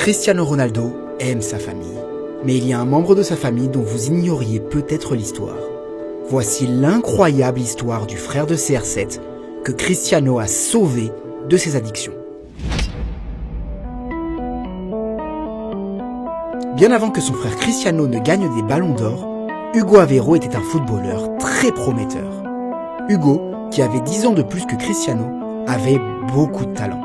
Cristiano Ronaldo aime sa famille, mais il y a un membre de sa famille dont vous ignoriez peut-être l'histoire. Voici l'incroyable histoire du frère de CR7 que Cristiano a sauvé de ses addictions. Bien avant que son frère Cristiano ne gagne des ballons d'or, Hugo Aveiro était un footballeur très prometteur. Hugo, qui avait 10 ans de plus que Cristiano, avait beaucoup de talent.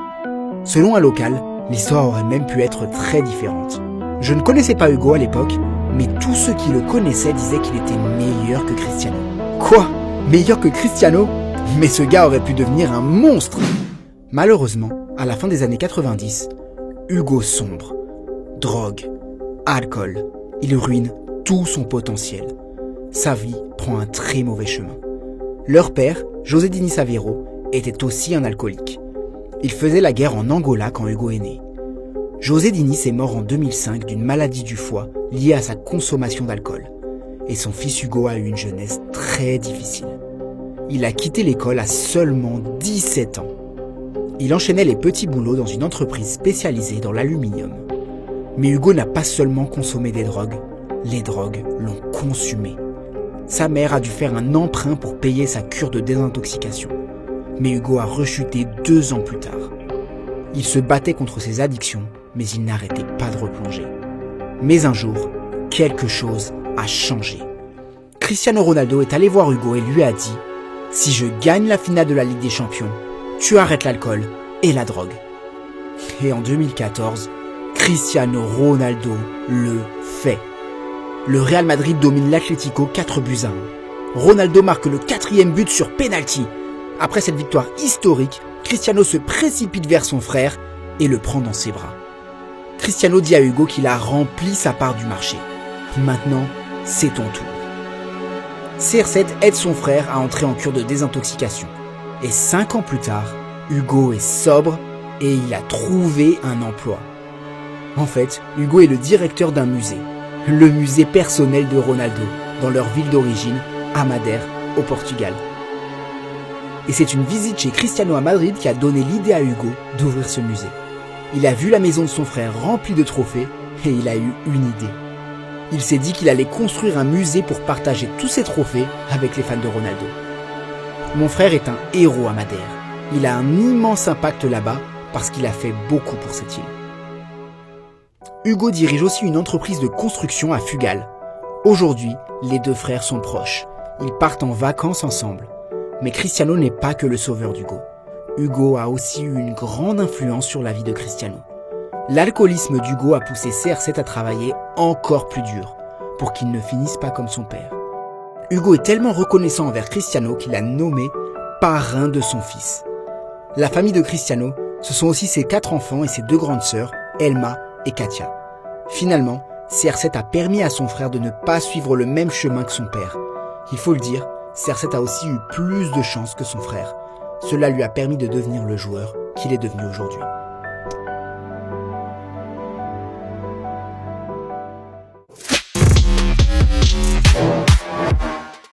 Selon un local, l'histoire aurait même pu être très différente. Je ne connaissais pas Hugo à l'époque, mais tous ceux qui le connaissaient disaient qu'il était meilleur que Cristiano. Quoi ? Meilleur que Cristiano ? Mais ce gars aurait pu devenir un monstre ! Malheureusement, à la fin des années 90, Hugo sombre. Drogue, alcool, il ruine tout son potentiel. Sa vie prend un très mauvais chemin. Leur père, José Diniz Aveiro, était aussi un alcoolique. Il faisait la guerre en Angola quand Hugo est né. José Diniz est mort en 2005 d'une maladie du foie liée à sa consommation d'alcool. Et son fils Hugo a eu une jeunesse très difficile. Il a quitté l'école à seulement 17 ans. Il enchaînait les petits boulots dans une entreprise spécialisée dans l'aluminium. Mais Hugo n'a pas seulement consommé des drogues, les drogues l'ont consumé. Sa mère a dû faire un emprunt pour payer sa cure de désintoxication. Mais Hugo a rechuté 2 ans plus tard. Il se battait contre ses addictions, mais il n'arrêtait pas de replonger. Mais un jour, quelque chose a changé. Cristiano Ronaldo est allé voir Hugo et lui a dit « Si je gagne la finale de la Ligue des Champions, tu arrêtes l'alcool et la drogue. » Et en 2014, Cristiano Ronaldo le fait. Le Real Madrid domine l'Atlético 4-1. Ronaldo marque le 4e but sur penalty. Après cette victoire historique, Cristiano se précipite vers son frère et le prend dans ses bras. Cristiano dit à Hugo qu'il a rempli sa part du marché. Maintenant, c'est ton tour. CR7 aide son frère à entrer en cure de désintoxication. Et 5 ans plus tard, Hugo est sobre et il a trouvé un emploi. En fait, Hugo est le directeur d'un musée, le musée personnel de Ronaldo, dans leur ville d'origine, à Madère, au Portugal. Et c'est une visite chez Cristiano à Madrid qui a donné l'idée à Hugo d'ouvrir ce musée. Il a vu la maison de son frère remplie de trophées et il a eu une idée. Il s'est dit qu'il allait construire un musée pour partager tous ses trophées avec les fans de Ronaldo. Mon frère est un héros à Madère. Il a un immense impact là-bas parce qu'il a fait beaucoup pour cette île. Hugo dirige aussi une entreprise de construction à Fugal. Aujourd'hui, les 2 frères sont proches. Ils partent en vacances ensemble. Mais Cristiano n'est pas que le sauveur d'Hugo. Hugo a aussi eu une grande influence sur la vie de Cristiano. L'alcoolisme d'Hugo a poussé CR7 à travailler encore plus dur pour qu'il ne finisse pas comme son père. Hugo est tellement reconnaissant envers Cristiano qu'il l'a nommé parrain de son fils. La famille de Cristiano, ce sont aussi ses 4 enfants et ses 2 grandes sœurs, Elma et Katia. Finalement, CR7 a permis à son frère de ne pas suivre le même chemin que son père. Il faut le dire, CR7 a aussi eu plus de chance que son frère. Cela lui a permis de devenir le joueur qu'il est devenu aujourd'hui.